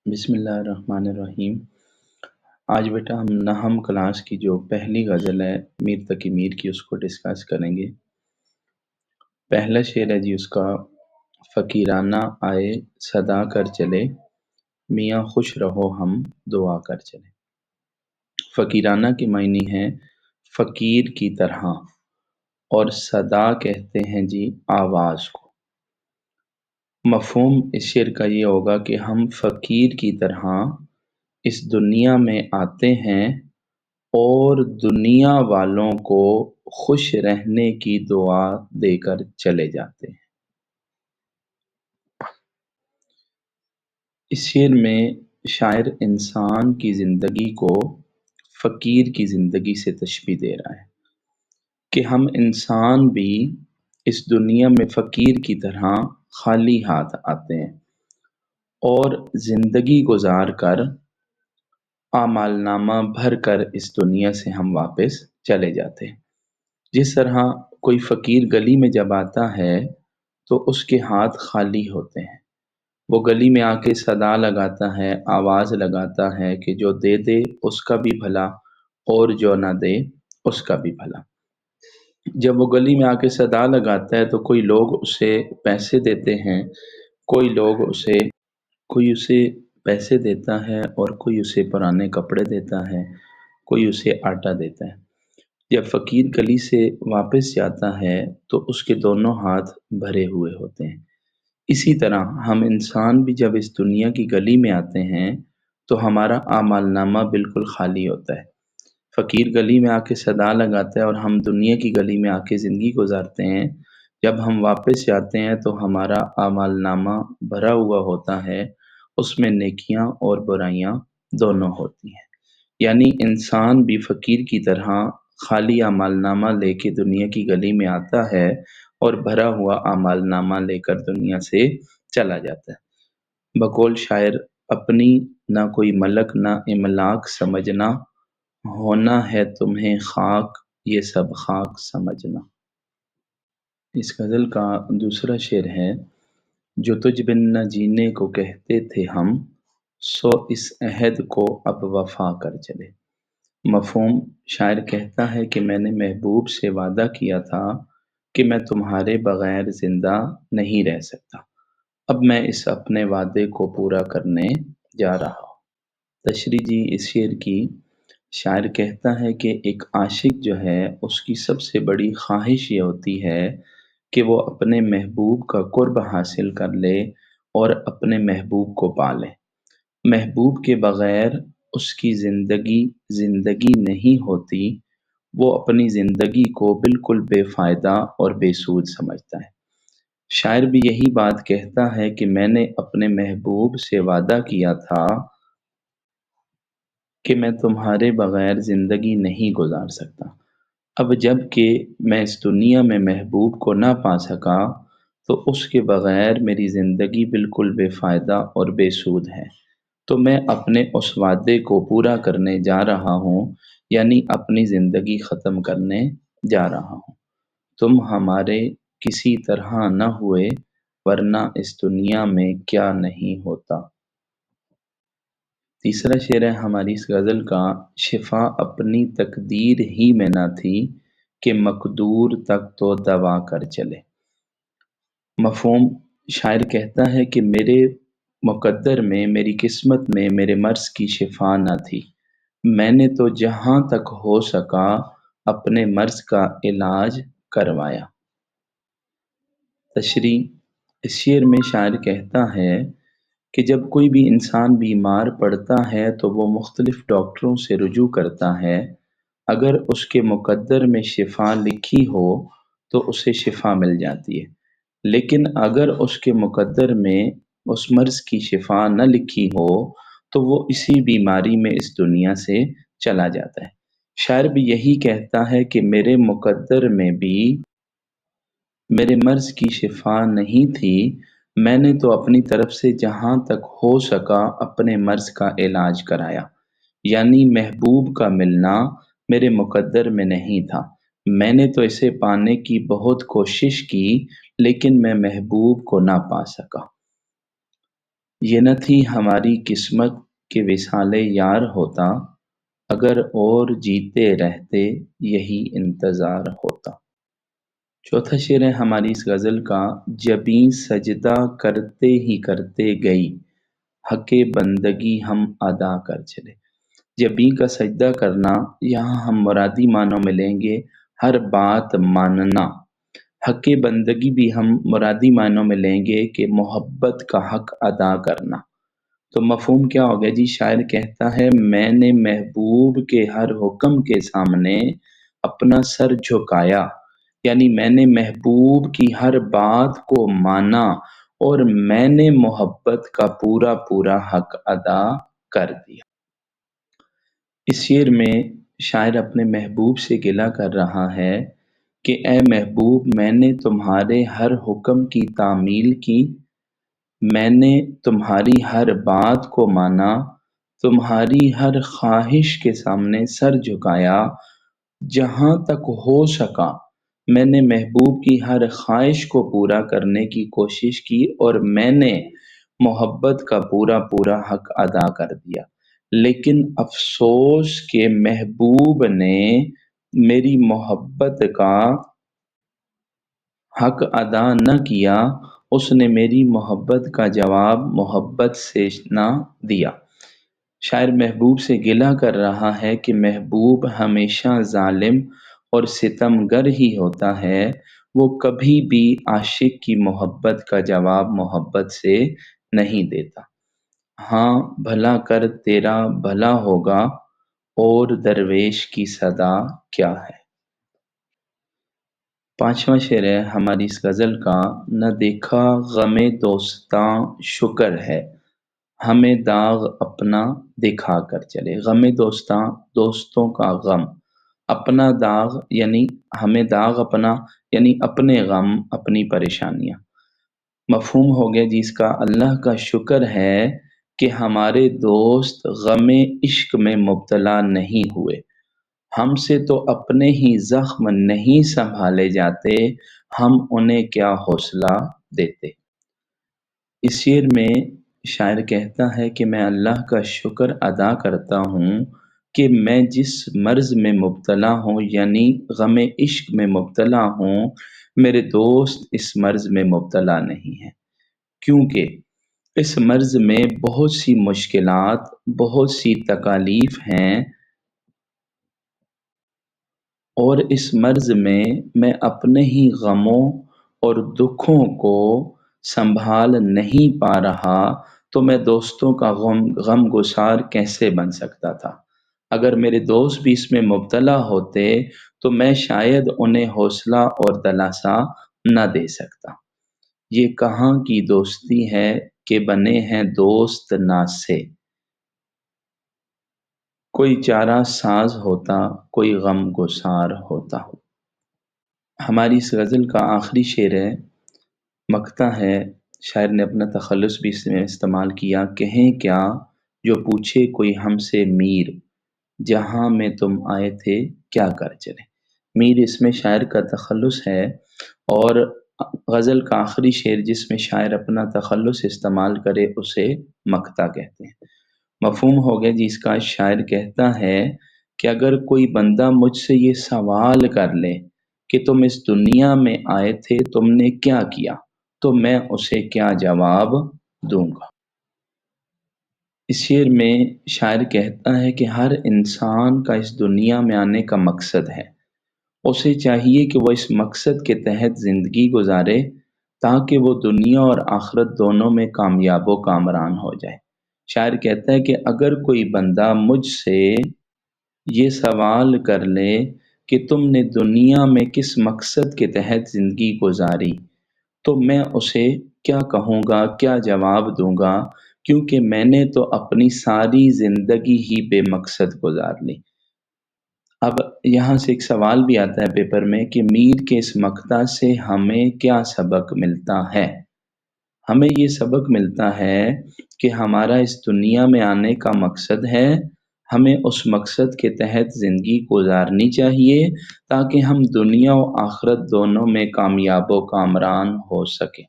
بسم اللہ الرحمن الرحیم۔ آج بیٹا ہم نہم کلاس کی جو پہلی غزل ہے میر تقی میر کی، اس کو ڈسکس کریں گے۔ پہلا شعر ہے جی اس کا: فقیرانہ آئے صدا کر چلے، میاں خوش رہو ہم دعا کر چلے۔ فقیرانہ کے معنی ہیں فقیر کی طرح، اور صدا کہتے ہیں جی آواز کو۔ مفہوم اس شعر کا یہ ہوگا کہ ہم فقیر کی طرح اس دنیا میں آتے ہیں اور دنیا والوں کو خوش رہنے کی دعا دے کر چلے جاتے ہیں۔ اس شعر میں شاعر انسان کی زندگی کو فقیر کی زندگی سے تشبیہ دے رہا ہے کہ ہم انسان بھی اس دنیا میں فقیر کی طرح خالی ہاتھ آتے ہیں اور زندگی گزار کر اعمال نامہ بھر کر اس دنیا سے ہم واپس چلے جاتے ہیں۔ جس طرح کوئی فقیر گلی میں جب آتا ہے تو اس کے ہاتھ خالی ہوتے ہیں، وہ گلی میں آ کے صدا لگاتا ہے، آواز لگاتا ہے کہ جو دے دے اس کا بھی بھلا اور جو نہ دے اس کا بھی بھلا۔ جب وہ گلی میں آ کے صدا لگاتا ہے تو کوئی لوگ اسے پیسے دیتے ہیں، کوئی اسے پیسے دیتا ہے اور کوئی اسے پرانے کپڑے دیتا ہے، کوئی اسے آٹا دیتا ہے۔ جب فقیر گلی سے واپس جاتا ہے تو اس کے دونوں ہاتھ بھرے ہوئے ہوتے ہیں۔ اسی طرح ہم انسان بھی جب اس دنیا کی گلی میں آتے ہیں تو ہمارا اعمال نامہ بالکل خالی ہوتا ہے۔ فقیر گلی میں آ کے صدا لگاتا ہے اور ہم دنیا کی گلی میں آ کے زندگی گزارتے ہیں۔ جب ہم واپس جاتے ہیں تو ہمارا اعمال نامہ بھرا ہوا ہوتا ہے، اس میں نیکیاں اور برائیاں دونوں ہوتی ہیں۔ یعنی انسان بھی فقیر کی طرح خالی اعمال نامہ لے کے دنیا کی گلی میں آتا ہے اور بھرا ہوا اعمال نامہ لے کر دنیا سے چلا جاتا ہے۔ بقول شاعر: اپنی نہ کوئی ملک نہ املاک سمجھنا، ہونا ہے تمہیں خاک یہ سب خاک سمجھنا۔ اس غزل کا دوسرا شعر ہے: جو تجھ بن نہ جینے کو کہتے تھے ہم، سو اس عہد کو اب وفا کر چلے۔ مفہوم: شاعر کہتا ہے کہ میں نے محبوب سے وعدہ کیا تھا کہ میں تمہارے بغیر زندہ نہیں رہ سکتا، اب میں اس اپنے وعدے کو پورا کرنے جا رہا ہوں۔ تشریح جی اس شعر کی: شاعر کہتا ہے کہ ایک عاشق جو ہے اس کی سب سے بڑی خواہش یہ ہوتی ہے کہ وہ اپنے محبوب کا قرب حاصل کر لے اور اپنے محبوب کو پالے۔ محبوب کے بغیر اس کی زندگی نہیں ہوتی، وہ اپنی زندگی کو بالکل بے فائدہ اور بے سود سمجھتا ہے۔ شاعر بھی یہی بات کہتا ہے کہ میں نے اپنے محبوب سے وعدہ کیا تھا کہ میں تمہارے بغیر زندگی نہیں گزار سکتا، اب جب کہ میں اس دنیا میں محبوب کو نہ پا سکا تو اس کے بغیر میری زندگی بالکل بے فائدہ اور بے سود ہے، تو میں اپنے اس وعدے کو پورا کرنے جا رہا ہوں، یعنی اپنی زندگی ختم کرنے جا رہا ہوں۔ تم ہمارے کسی طرح نہ ہوئے، ورنہ اس دنیا میں کیا نہیں ہوتا۔ تیسرا شعر ہے ہماری اس غزل کا: شفا اپنی تقدیر ہی میں نہ تھی، کہ مقدور تک تو دوا کر چلے۔ مفہوم: شاعر کہتا ہے کہ میرے مقدر میں، میری قسمت میں میرے مرض کی شفا نہ تھی، میں نے تو جہاں تک ہو سکا اپنے مرض کا علاج کروایا۔ تشریح: اس شعر میں شاعر کہتا ہے کہ جب کوئی بھی انسان بیمار پڑتا ہے تو وہ مختلف ڈاکٹروں سے رجوع کرتا ہے، اگر اس کے مقدر میں شفا لکھی ہو تو اسے شفا مل جاتی ہے، لیکن اگر اس کے مقدر میں اس مرض کی شفا نہ لکھی ہو تو وہ اسی بیماری میں اس دنیا سے چلا جاتا ہے۔ شاعر بھی یہی کہتا ہے کہ میرے مقدر میں بھی میرے مرض کی شفا نہیں تھی، میں نے تو اپنی طرف سے جہاں تک ہو سکا اپنے مرض کا علاج کرایا، یعنی محبوب کا ملنا میرے مقدر میں نہیں تھا، میں نے تو اسے پانے کی بہت کوشش کی لیکن میں محبوب کو نہ پا سکا۔ یہ نہ تھی ہماری قسمت کہ وصال یار ہوتا، اگر اور جیتے رہتے یہی انتظار ہوتا۔ چوتھا شعر ہے ہماری اس غزل کا، جبیں سجدہ کرتے ہی کرتے گئی، حق بندگی ہم ادا کر چلے۔ جبیں کا سجدہ کرنا، یہاں ہم مرادی معنوں میں لیں گے ہر بات ماننا۔ حق بندگی بھی ہم مرادی معنوں میں لیں گے کہ محبت کا حق ادا کرنا۔ تو مفہوم کیا ہو گیا جی؟ شاعر کہتا ہے میں نے محبوب کے ہر حکم کے سامنے اپنا سر جھکایا، یعنی میں نے محبوب کی ہر بات کو مانا اور میں نے محبت کا پورا پورا حق ادا کر دیا۔ اس شعر میں شاعر اپنے محبوب سے گلہ کر رہا ہے کہ اے محبوب، میں نے تمہارے ہر حکم کی تعمیل کی، میں نے تمہاری ہر بات کو مانا، تمہاری ہر خواہش کے سامنے سر جھکایا، جہاں تک ہو سکا میں نے محبوب کی ہر خواہش کو پورا کرنے کی کوشش کی اور میں نے محبت کا پورا پورا حق ادا کر دیا۔ لیکن افسوس کہ محبوب نے میری محبت کا حق ادا نہ کیا، اس نے میری محبت کا جواب محبت سے نہ دیا۔ شاعر محبوب سے گلہ کر رہا ہے کہ محبوب ہمیشہ ظالم اور ستمگر ہی ہوتا ہے، وہ کبھی بھی عاشق کی محبت کا جواب محبت سے نہیں دیتا۔ ہاں بھلا کر تیرا بھلا ہوگا، اور درویش کی صدا کیا ہے۔ پانچواں شعر ہے ہماری اس غزل کا، نہ دیکھا غم دوستاں شکر ہے، ہمیں داغ اپنا دکھا کر چلے۔ غم دوستاں، دوستوں کا غم، اپنا داغ یعنی ہمیں داغ اپنا یعنی اپنے غم، اپنی پریشانیاں۔ مفہوم ہو گیا جس کا، اللہ کا شکر ہے کہ ہمارے دوست غم عشق میں مبتلا نہیں ہوئے، ہم سے تو اپنے ہی زخم نہیں سنبھالے جاتے، ہم انہیں کیا حوصلہ دیتے۔ اس شعر میں شاعر کہتا ہے کہ میں اللہ کا شکر ادا کرتا ہوں کہ میں جس مرض میں مبتلا ہوں یعنی غم عشق میں مبتلا ہوں، میرے دوست اس مرض میں مبتلا نہیں ہیں، کیونکہ اس مرض میں بہت سی مشکلات، بہت سی تکالیف ہیں، اور اس مرض میں اپنے ہی غموں اور دکھوں کو سنبھال نہیں پا رہا، تو میں دوستوں کا غم گسار کیسے بن سکتا تھا؟ اگر میرے دوست بھی اس میں مبتلا ہوتے تو میں شاید انہیں حوصلہ اور دلاسا نہ دے سکتا۔ یہ کہاں کی دوستی ہے کہ بنے ہیں دوست ناز سے، کوئی چارہ ساز ہوتا، کوئی غم گسار ہوتا۔ ہماری اس غزل کا آخری شعر ہے، مقطع ہے، شاعر نے اپنا تخلص بھی اس میں استعمال کیا، کہیں کیا جو پوچھے کوئی ہم سے میر، جہاں میں تم آئے تھے کیا کر چلے۔ میر اس میں شاعر کا تخلص ہے، اور غزل کا آخری شعر جس میں شاعر اپنا تخلص استعمال کرے اسے مقطع کہتے ہیں۔ مفہوم ہو گیا جس کا، شاعر کہتا ہے کہ اگر کوئی بندہ مجھ سے یہ سوال کر لے کہ تم اس دنیا میں آئے تھے تم نے کیا کیا، تو میں اسے کیا جواب دوں گا۔ اس شعر میں شاعر کہتا ہے کہ ہر انسان کا اس دنیا میں آنے کا مقصد ہے، اسے چاہیے کہ وہ اس مقصد کے تحت زندگی گزارے تاکہ وہ دنیا اور آخرت دونوں میں کامیاب و کامران ہو جائے۔ شاعر کہتا ہے کہ اگر کوئی بندہ مجھ سے یہ سوال کر لے کہ تم نے دنیا میں کس مقصد کے تحت زندگی گزاری، تو میں اسے کیا کہوں گا، کیا جواب دوں گا، کیونکہ میں نے تو اپنی ساری زندگی ہی بے مقصد گزار لی۔ اب یہاں سے ایک سوال بھی آتا ہے پیپر میں کہ میر کے اس مقطع سے ہمیں کیا سبق ملتا ہے؟ ہمیں یہ سبق ملتا ہے کہ ہمارا اس دنیا میں آنے کا مقصد ہے، ہمیں اس مقصد کے تحت زندگی گزارنی چاہیے تاکہ ہم دنیا و آخرت دونوں میں کامیاب و کامران ہو سکیں۔